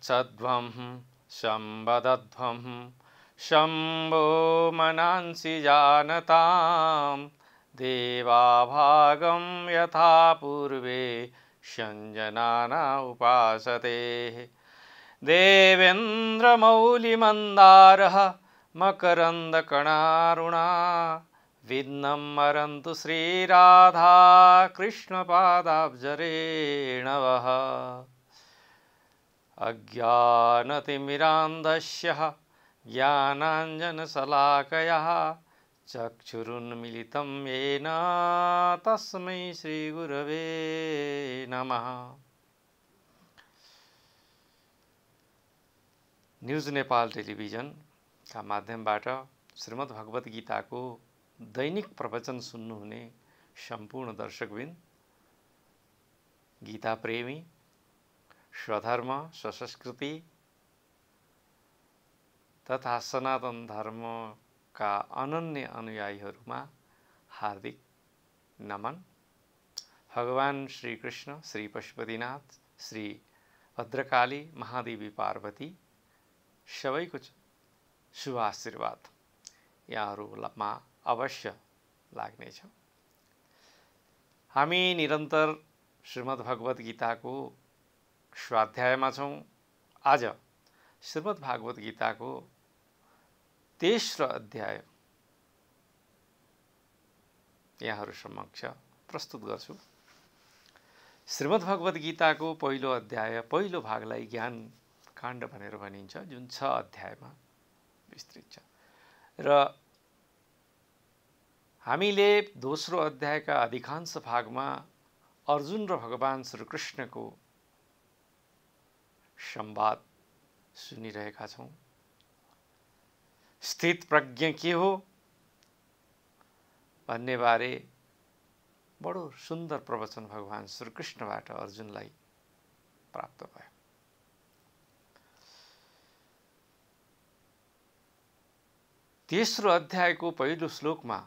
सध्वं संवदध्वं शम्भो मनांसि जानतां देवाभागं यथा पूर्वे संजनाना उपासते देवेन्द्रमौलिमन्दारः मकरन्दकणारुणा विघ्नं मरन्तु श्रीराधा कृष्णपादाब्जरेणवः अज्ञानतिमिरान्धस्य ज्ञानाञ्जनशलाकया चक्षुरुन्मिलितं येन तस्मै श्रीगुरवे नमः। न्यूज नेपाल टेलिभिजन का माध्यमबाट श्रीमद् भगवत गीताको दैनिक प्रवचन सुन्नुहुने सम्पूर्ण दर्शकवृन्द, गीता प्रेमी, स्वधर्म स्वसंस्कृति तथा सनातन धर्मका अनन्य अनुयायीहरूमा हार्दिक नमन। भगवान श्री कृष्ण, श्री पशुपतिनाथ, श्री भद्रकाली, महादेवी पार्वती सबैको शुभ आशीर्वाद यहाँहरूमा अवश्य लाग्नेछ। हामी निरन्तर श्रीमद् भगवत गीताको स्वाध्यायमा छौं। आज श्रीमद् भागवत गीताको तेस्रो अध्याय यहाँहरू समक्ष प्रस्तुत गर्छु। श्रीमद् भगवत गीताको पहिलो अध्याय, पहिलो भागलाई ज्ञान काण्ड भनेर भनिन्छ, जुन 6 अध्यायमा विस्तृत छ। र हामीले दोस्रो अध्यायका अधिकांश भागमा अर्जुन र भगवान श्रीकृष्णको संवाद सुनिरहेका छौं। स्थित प्रज्ञ के हो भन्ने बारे बडो सुन्दर प्रवचन भगवान श्रीकृष्णबाट अर्जुनलाई प्राप्त भयो। तेस्रो अध्यायको पहिलो श्लोकमा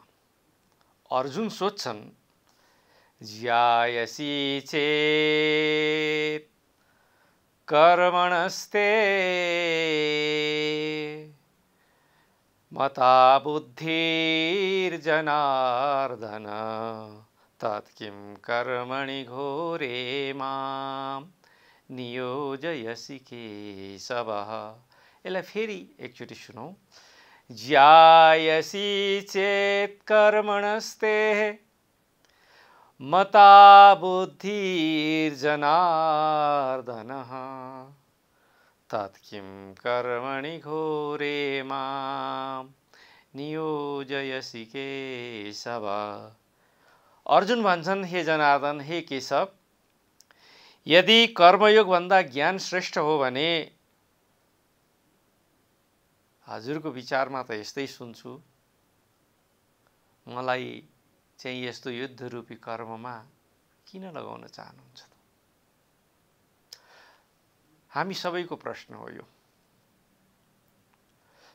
अर्जुन सोध्छन्, ज्यायसी चेत कर्मणस्ते मता बुद्धिर्जनार्दन तत्किं कर्मणि घोरे मां नियोजयसि केशव। यसलाई फेरि एकचोटि सुनौ। ज्यायसी चेत कर्मणस्ते मता बुद्धिर्जनार्दन तत्किं कर्मणि घोरे मां नियोजयसि केशव। अर्जुन भन्छन्, हे जनार्दन, हे केशव, यदि कर्मयोग भन्दा ज्ञान श्रेष्ठ हो भने हजुरको विचारमा त यस्तै सुन्छु, मलाई चाहिँ यस्तो युद्ध रूपी कर्ममा किन लगाउन चाहनुहुन्छ त? हामी सबैको प्रश्न हो यो।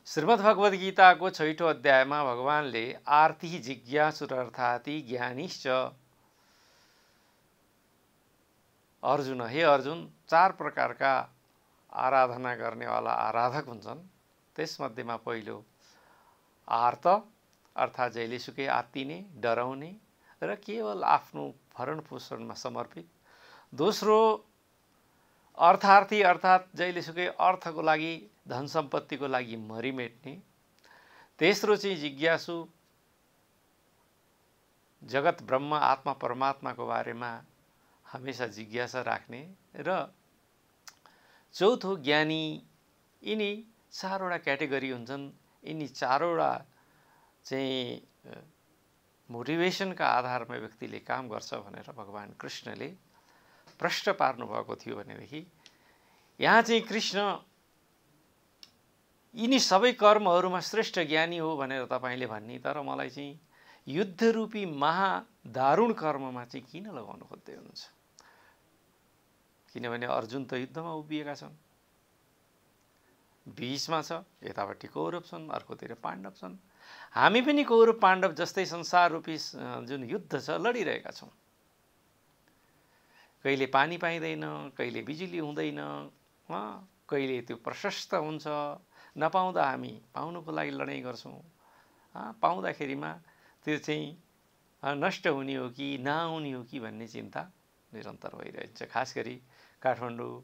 श्रीमद् भगवत गीताको 6औं अध्यायमा भगवानले आर्ति जिज्ञासुरर्थाति ज्ञानिश्च अर्जुन, हे अर्जुन, 4 प्रकारका आराधना गर्नेवाला आराधक हुन्छन्। त्यसमध्येमा पहिलो आर्त अर्थात् जहिलेसुकै आत्तिने, डराउने र केवल आफ्नो भरण पोषणमा समर्पित। दोस्रो अर्थार्थी अर्थात् जहिलेसुकै अर्थको लागि, धन सम्पत्तिको लागि मरिमेट्ने। तेस्रो चाहिँ जिज्ञासु, जगत ब्रह्म आत्मा परमात्माको बारेमा हमेशा जिज्ञासा राख्ने। र चौथो ज्ञानी। यिनी 4वटा क्याटेगोरी हुन्छन्। यिनी 4वटा चाहिँ मोटिभेसनका आधारमा व्यक्तिले काम गर्छ भनेर भगवान कृष्णले प्रश्न पार्नु भएको थियो भनेदेखि यहाँ चाहिँ कृष्ण यिनी सबै कर्महरूमा श्रेष्ठ ज्ञानी हो भनेर तपाईले भन्ने, तर मलाई चाहिँ युद्ध रूपी महादारुण कर्ममा चाहिँ किन लगाउनु खोज्दै हुनुहुन्छ? किनभने अर्जुन त युद्धमा उभिएका छन्, बीचमा छ, यतापट्टि कौरव छन्, अर्कोतिर पाण्डव छन्। हामी पनि कौरव पाण्डव जस्तै संसार रूपी जुन युद्ध छ लडिरहेका छौं। कहिले पानी पाइँदैन, कहिले बिजुली हुँदैन, कहिले त्यो प्रशस्त हुन्छ, नपाउँदा हामी पाउनुको लागि लडाइँ गर्छौँ। पाउँदाखेरिमा त्यो चाहिँ नष्ट हुने हो कि नआउने हो कि भन्ने चिन्ता निरन्तर भइरहेछ। खास गरी काठमाडौँ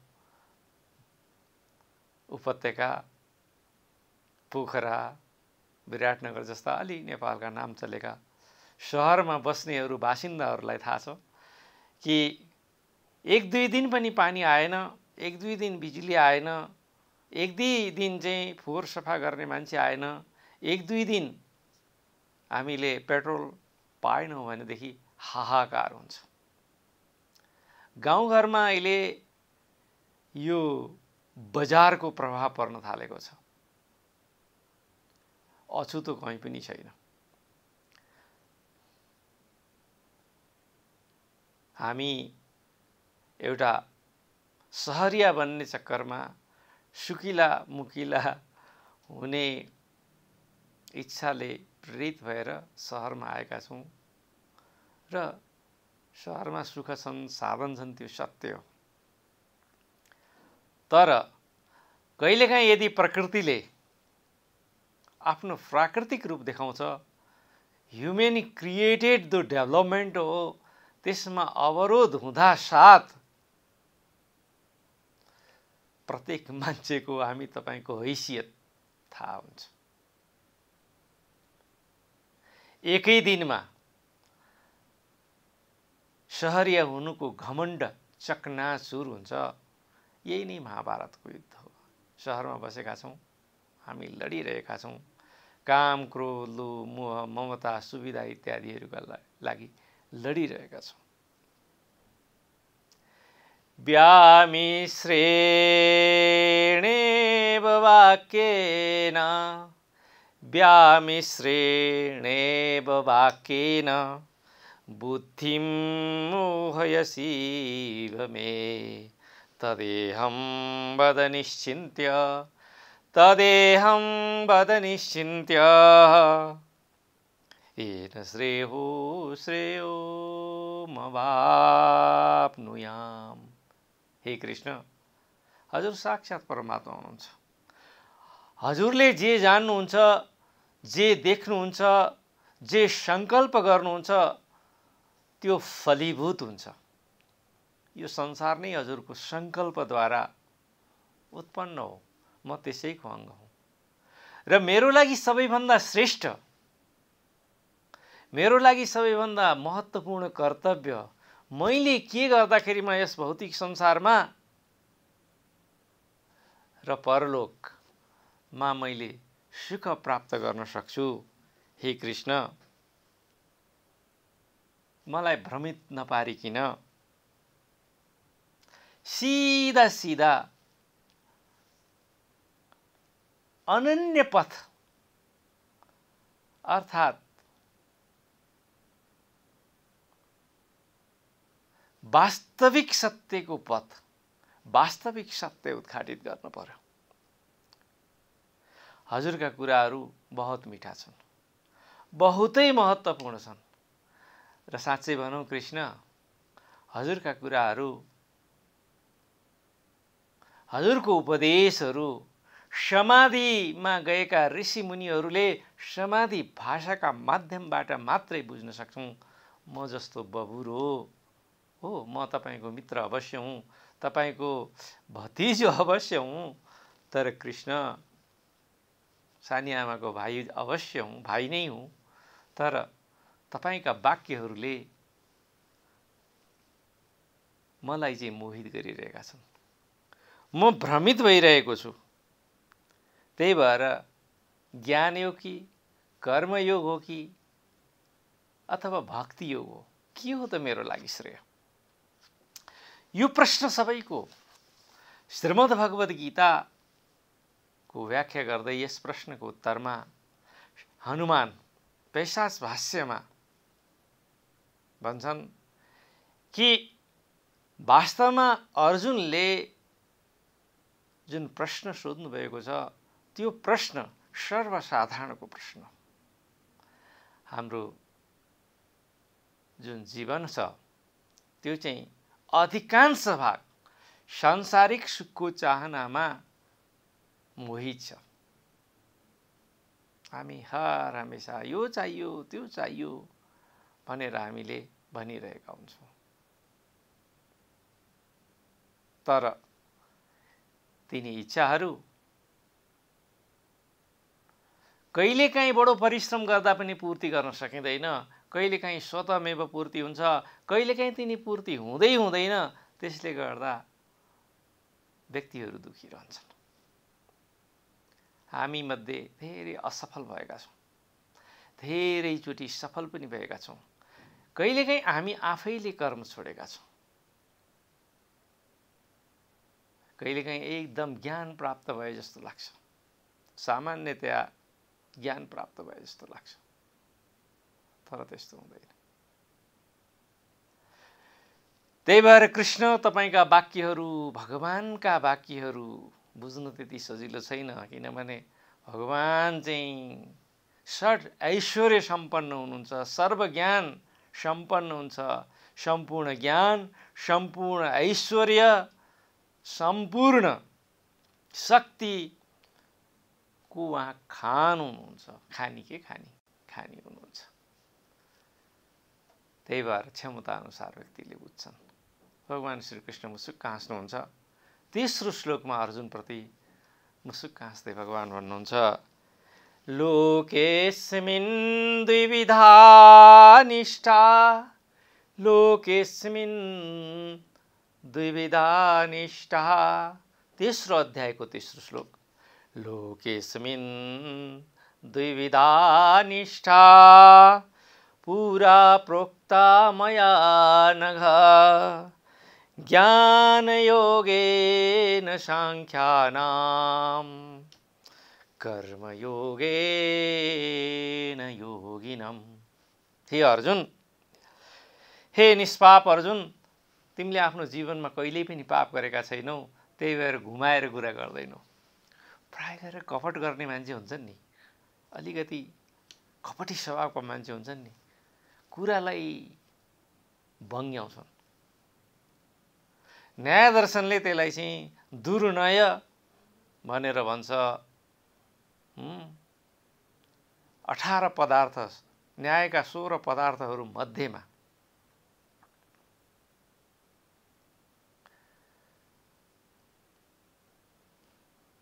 उपत्यका, पोखरा, विराटनगर जस्ता अलि नेपालका नाम चलेका सहरमा बस्नेहरू बासिन्दाहरूलाई थाहा छ कि 1-2 दिन पनि पानी आएन, 1-2 दिन बिजुली आएन, 1-2 दिन चाहिँ फोहोर सफा गर्ने मान्छे आएन, 1-2 दिन हामीले पेट्रोल पाएनौँ भनेदेखि हाहाकार हुन्छ। गाउँघरमा अहिले यो बजारको प्रभाव पर्न थालेको छ, अछुतो कहीँ पनि छैन। हामी एउटा सहरिया बन्ने चक्करमा सुकिला मुकिला हुने इच्छाले प्रेरित भएर सहरमा आएका छौँ र सहरमा सुख छन्, साधन छन्, त्यो सत्य हो। तर कहिलेकाहीँ यदि प्रकृतिले आफ्नो प्राकृतिक रूप देखाउँछ, ह्युमेन क्रिएटेड जो डेभलपमेन्ट हो, त्यसमा अवरोध हुँदा साथ प्रत्येक मान्छेको हामी तपाईको हैसियत थाहा हुन्छ। एकै दिनमा सहरिया हुनुको घमण्ड चकनाचुर हुन्छ। यही नै महाभारतको युद्ध हो। सहरमा बसेका छौँ, हामी लडिरहेका छौँ, काम, क्रोध, लोभ, मोह, ममता, सुविधा इत्यादिहरूका लागि लडिरहेका छौँ। व्यामिश्रेणेव वाक्येन व्यामिश्रेणेव वाक्येन बुद्धिं मोहयसीव मे तदेहं वद निश्चिन्त्य तदेहं वद निश्चिन्त्य येन श्रेयो श्रेयो मवाप्नुयाम्। हे कृष्ण, हजुर साक्षात् परमात्मा हुनुहुन्छ। हजुरले जे जान्नुहुन्छ, जे देख्नुहुन्छ, जे संकल्प गर्नुहुन्छ, त्यो फलीभूत हुन्छ। यो संसार नै हजुरको संकल्पद्वारा उत्पन्न हो। म त्यसैको अङ्ग हुँ र मेरो लागि सबैभन्दा श्रेष्ठ, मेरो लागि सबैभन्दा महत्त्वपूर्ण कर्तव्य मैले के गर्दाखेरिमा यस भौतिक संसारमा र परलोकमा मैले सुख प्राप्त गर्न सक्छु। हे कृष्ण, मलाई भ्रमित नपारिकिन सीधा सीधा अनन्य पथ अर्थात् वास्तविक सत्यको पथ, वास्तविक सत्य उद्घाटित गर्न पर्यो। हजुरका कुराहरू बहुत मिठा छन्, बहुतै महत्त्वपूर्ण छन् र साँच्चै भनौँ कृष्ण, हजुरका कुराहरू, हजुरको उपदेशहरू समाधिमा गएका ऋषिमुनिहरूले समाधि भाषाका माध्यमबाट मात्रै बुझ्न सक्छौँ। म जस्तो बबुरो हो, म तपाईँको मित्र अवश्य हुँ, तपाईँको भतिजो अवश्य हुँ, तर कृष्ण सानी आमाको भाइ अवश्य हुँ, भाइ नै हुँ। तर तपाईँका वाक्यहरूले मलाई चाहिँ मोहित गरिरहेका छन्। म भ्रमित भइरहेको छु। त्यही भएर ज्ञान योग कि कर्मयोग हो कि अथवा भक्ति योग हो, के हो त मेरो लागि श्रेय? यो प्रश्न सबैको। श्रीमद् भगवद् गीताको व्याख्या गर्दै यस प्रश्नको उत्तरमा हनुमान पैशाच भाष्यमा भन्छन् कि वास्तवमा अर्जुनले जुन प्रश्न सोध्नु भएको छ, त्यो प्रश्न सर्वसाधारणको प्रश्न। हाम्रो जुन जीवन छ त्यो चाहिँ अधिकांश भाग सांसारिक सुखको चाहनामा मोहित छ। हामी हर हमेशा यो चाहियो त्यो चाहियो भनेर हामीले भनिरहेका हुन्छौँ। तर तिनी इच्छाहरू कहिलेकाहीँ बडो परिश्रम गर्दा पनि पूर्ति गर्न सकिँदैन, कहिलेकाहीँ स्वतमेव पूर्ति हुन्छ, कहिलेकाहीँ तिनी पूर्ति हुँदै हुँदैन। त्यसले गर्दा व्यक्तिहरू दुखी रहन्छन्। हामी मध्ये धेरै असफल भएका छौँ, धेरैचोटि सफल पनि भएका छौँ। कहिलेकाहीँ हामी आफैले कर्म छोडेका छौँ। कहिलेकाहीँ एकदम ज्ञान प्राप्त भए जस्तो लाग्छ, सामान्यतया ज्ञान प्राप्त भए जस्तो लाग्छ, तर त्यस्तो हुँदैन। त्यही भएर कृष्ण तपाईका वाक्यहरू, भगवानका वाक्यहरू बुझ्नु त्यति सजिलो छैन, किनभने भगवान चाहिँ षड ऐश्वर्य सम्पन्न हुनुहुन्छ, सर्वज्ञान सम्पन्न हुन्छ, सम्पूर्ण ज्ञान, सम्पूर्ण ऐश्वर्य, सम्पूर्ण शक्ति को उहाँ खान हुनुहुन्छ, खानी हुनुहुन्छ। त्यही भएर क्षमता अनुसार व्यक्तिले बुझ्छन्। भगवान श्री कृष्ण मुसुक्क हाँस्नुहुन्छ। तेस्रो श्लोकमा अर्जुन प्रति मुसुक्क हाँस्दै भगवान भन्नुहुन्छ, लोकेस्मिन् द्विविधा निष्ठा, लोकेस्मिन् द्विविधा निष्ठा। तेस्रो अध्यायको तेस्रो श्लोक, लोकेस्मिन् द्विविधा निष्ठा पुरा प्रोक्ता मया नघ, ज्ञान योगेन सांख्यानां कर्म योगेन योगिनम्। हे अर्जुन, हे निष्पाप अर्जुन, तिमीले आफ्नो जीवनमा कहिल्यै पनि पाप गरेका छैनौ, त्यही भएर घुमाएर कुरा गर्दैनौ। प्राय गरेर कपट गर्ने मान्छे हुन्छन् नि, अलिकति कपटी स्वभावका मान्छे हुन्छन् नि, कुरालाई बङ्ग्याउँछन्। न्याय दर्शनले त्यसलाई चाहिँ दुर्नय भनेर भन्छ। 18 पदार्थ, न्यायका 16 पदार्थहरू मध्येमा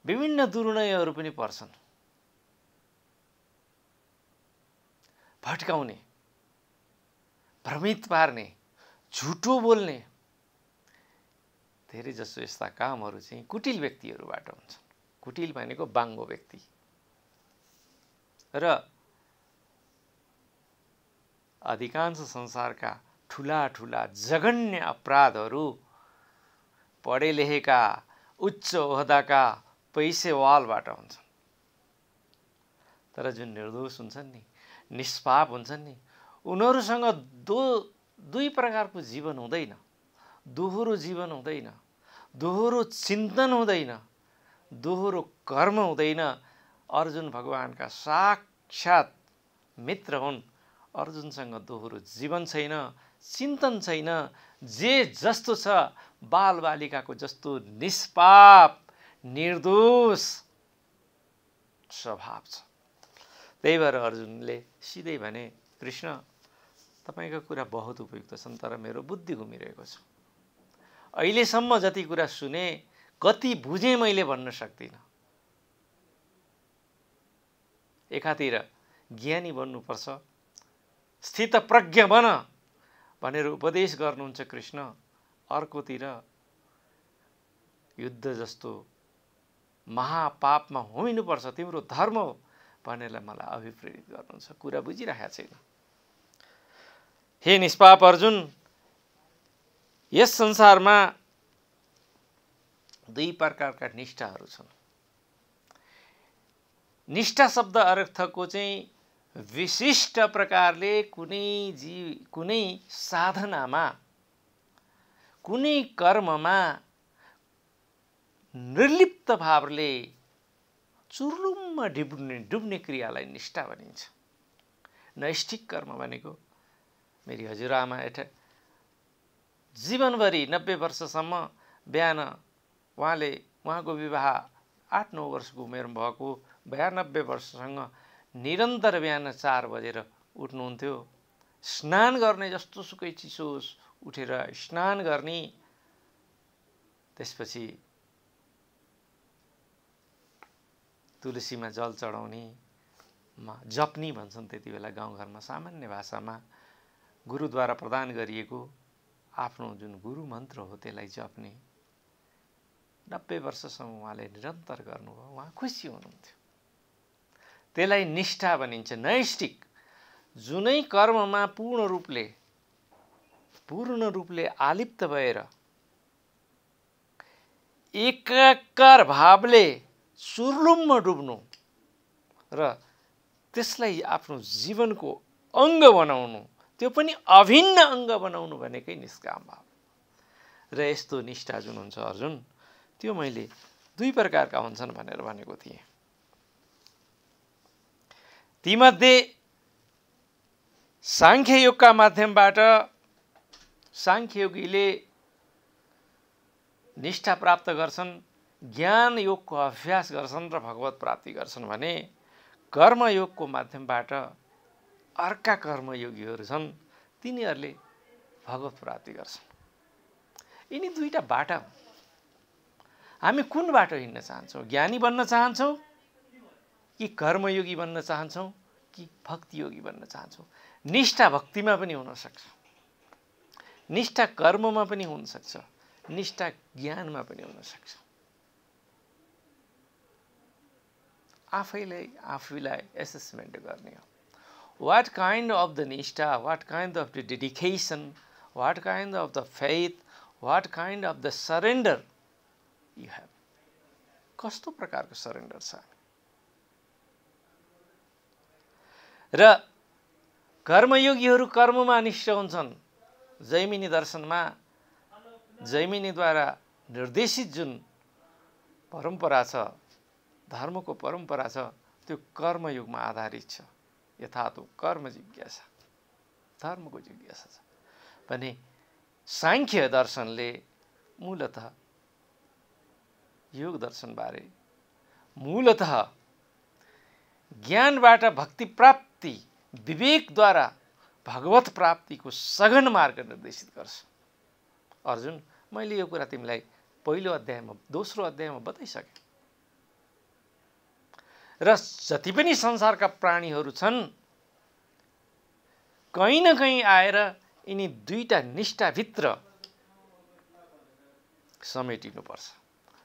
विभिन्न दुर्नयहरू पनि पर्छन्। भट्काउने, भ्रमित पार्ने, झुटो बोल्ने, धेरै जसो यस्ता कामहरू चाहिँ कुटिल व्यक्तिहरूबाट हुन्छन्। कुटिल भनेको बाङ्गो व्यक्ति। र अधिकांश संसारका ठुला ठुला जघन्य अपराधहरू पढे लेखेका, उच्च ओहदाका पैसेवालबाट हुन्छन्। तर जुन निर्दोष हुन्छन् नि, निष्पाप हुन्छन् नि, उनीहरूसँग दुई प्रकारको जीवन हुँदैन, दोहोरो जीवन हुँदैन, दोहोरो चिन्तन हुँदैन, दोहोरो कर्म हुँदैन। अर्जुन भगवानका साक्षात मित्र हुन्। अर्जुनसँग दोहोरो जीवन छैन, चिन्तन छैन। जे जस्तो छ, बालबालिकाको जस्तो निष्पाप निर्दोष स्वभाव छ। त्यही भएर अर्जुनले सिधै भने, कृष्ण तपाईँका कुरा बहुत उपयुक्त छन्, तर मेरो बुद्धि घुमिरहेको छ। अहिलेसम्म जति कुरा सुने, कति बुझेँ मैले भन्न सक्दिनँ। एकातिर ज्ञानी बन्नुपर्छ, स्थितप्रज्ञ बन भनेर उपदेश गर्नुहुन्छ कृष्ण, अर्कोतिर युद्ध जस्तो महापापमा होइनुपर्छ, तिम्रो धर्म हो भनेर मलाई अभिप्रेरित गर्नुहुन्छ। कुरा बुझिरहेको छैन। हे निष्पाप अर्जुन, यस संसारमा दुई प्रकारका निष्ठाहरू छन्। निष्ठा शब्द अर्थको चाहिँ विशिष्ट प्रकारले कुनै साधनामा, कुनै कर्ममा निर्लिप्त भावले चुर्लुम्म डुब्ने क्रियालाई निष्ठा भनिन्छ। नैष्ठिक कर्म भनेको, मेरी हजुरआमा जीवनभरि 90 वर्षसम्म बिहान उहाँको विवाह 8-9 वर्षको उमेरमा भएको 92 वर्षसँग निरन्तर बिहान 4 बजेर उठ्नुहुन्थ्यो। स्नान गर्ने जस्तो सुकै चिसो होस् उठेर स्नान गर्ने, त्यसपछि तुलसीमा जल चढाउने, जप्नी भन्छन् त्यति बेला गाउँघरमा सामान्य भाषामा, गुरुद्वारा प्रदान गरिएको आफ्नो जुन गुरु मन्त्र हो त्यसलाई जप्ने 90 वर्षसम्म उहाँले निरन्तर गर्नुभयो। उहाँ खुसी हुनुहुन्थ्यो। त्यसलाई निष्ठा भनिन्छ, नैष्ठिक। जुनै कर्ममा पूर्ण रूपले आलिप्त भएर एकाकार भावले सुर्लुममा डुब्नु र त्यसलाई आफ्नो जीवनको अङ्ग बनाउनु, त्यो पनि अभिन्न अङ्ग बनाउनु भनेकै निष्काम भाव। र यस्तो निष्ठा जुन हुन्छ अर्जुन, त्यो मैले 2 प्रकारका हुन्छन् भनेर भनेको थिएँ। तीमध्ये सांख्ययोगका माध्यमबाट सांख्ययोगीले निष्ठा प्राप्त गर्छन्, ज्ञान योगको अभ्यास गर्छन् र भगवत प्राप्ति गर्छन् भने कर्मयोगको माध्यमबाट अर्का कर्मयोगीहरू छन्, तिनीहरूले भगवत प्राप्ति गर्छन्। यिनी 2टा बाटा। हामी कुन बाटो हिँड्न चाहन्छौँ? ज्ञानी बन्न चाहन्छौँ कि कर्मयोगी बन्न चाहन्छौँ कि भक्तियोगी बन्न चाहन्छौँ? निष्ठा भक्तिमा पनि हुनसक्छ, निष्ठा कर्ममा पनि हुनसक्छ, निष्ठा ज्ञानमा पनि हुनसक्छ। आफैलाई एसेसमेन्ट गर्ने हो। What kind of the nishtha, what kind of the dedication, what kind of the faith, what kind of the surrender you have? कस्तो प्रकारको सरेन्डर छ? र कर्मयोगीहरू कर्ममा निष्ठ हुन्छन्। जैमिनी दर्शनमा जैमिनीद्वारा निर्देशित जुन परम्परा छ, धर्मको परम्परा छ, त्यो कर्मयोगमा आधारित छ। यथातो कर्म जिज्ञासा, धर्मको जिज्ञासा छ भने सांख्य दर्शनले मूलतः योग दर्शनबारे मूलतः ज्ञानबाट भक्ति प्राप्ति, विवेकद्वारा भगवत प्राप्तिको सघन मार्ग निर्देशित गर्छ। अर्जुन, मैले यो कुरा तिमीलाई पहिलो अध्यायमा, दोस्रो अध्यायमा बताइसकेँ। र जति पनि संसारका प्राणीहरू छन्, कहीँ न कहीँ आएर यिनी 2टा निष्ठाभित्र समेटिनुपर्छ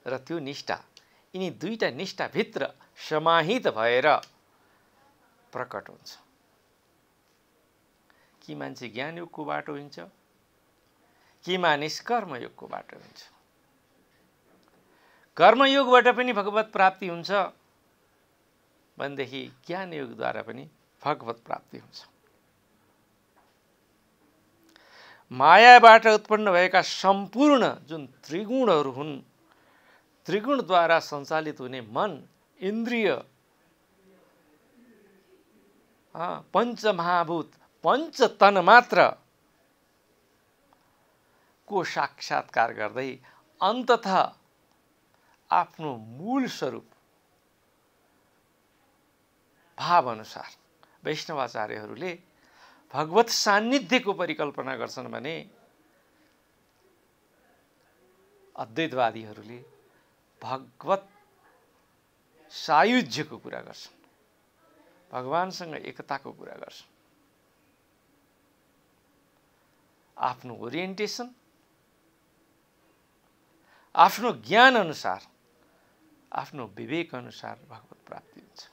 र त्यो निष्ठा यिनी 2टा निष्ठाभित्र समाहित भएर प्रकट हुन्छ। कि मान्छे ज्ञानयोगको बाटो हिँड्छ कि मानिस कर्मयोगको बाटो हिँड्छ। कर्मयोगबाट पनि भगवत प्राप्ति हुन्छ भनेदेखि ज्ञानयोगद्वारा पनि भगवत प्राप्ति हुन्छ। मायाबाट उत्पन्न भएका सम्पूर्ण जुन त्रिगुणहरू हुन्, त्रिगुणद्वारा सञ्चालित हुने मन, इन्द्रिय, पञ्चमहाभूत, पञ्चतन मात्र को साक्षात्कार गर्दै अन्ततः आफ्नो मूल स्वरूप भाव अनुसार वैष्णवाचार्यहरूले भगवत सान्निध्यको परिकल्पना गर्छन् भने अद्वैतवादीहरूले भगवत सायुज्यको कुरा गर्छन्, भगवानसँग एकताको कुरा गर्छन्। आफ्नो ओरिएन्टेसन, आफ्नो ज्ञान अनुसार, आफ्नो विवेक अनुसार भगवत प्राप्ति हुन्छ।